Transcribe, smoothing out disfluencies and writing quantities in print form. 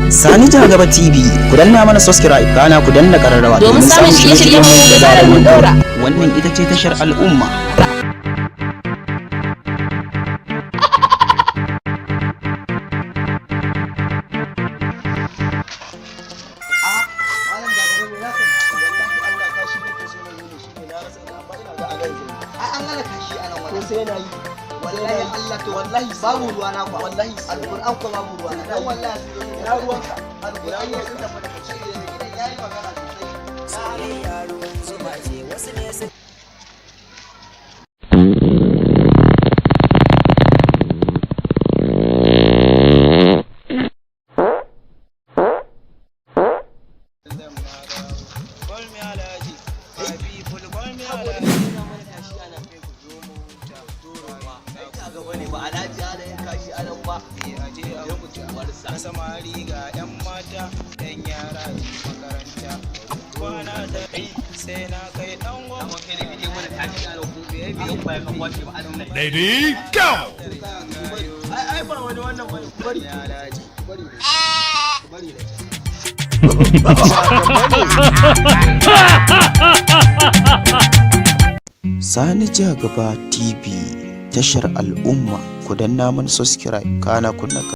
Sani Jagaba TV, ku danna mana subscribe kana ku danna kararrawa domin samun shirye-shiryen mu da zarar mun daura. Wannan ita ce tashar al'umma. wallahi Allah to wallahi babu ruwa na kwa wallahi alquran ko babu ruwa na dan wallahi ina ruwan ka alquran ya sun tafi da kace gidan yayi magana sosai sai yaro zuma ce wasu ne su na samari ga 'yan mata 'yan yara makaranta kwana da sai na kai dan Lady, go! ai ba wani wannan bari Sani Jagaba TV, tashar al'umma, ku danna mana subscribe kana kunna